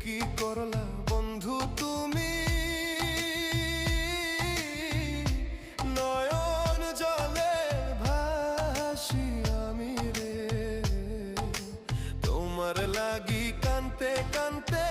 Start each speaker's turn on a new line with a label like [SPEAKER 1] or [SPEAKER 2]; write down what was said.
[SPEAKER 1] কি করলা বন্ধু তুমি, নয়ন জলে ভাসি আমি রে, তোমার লাগি কানতে কানতে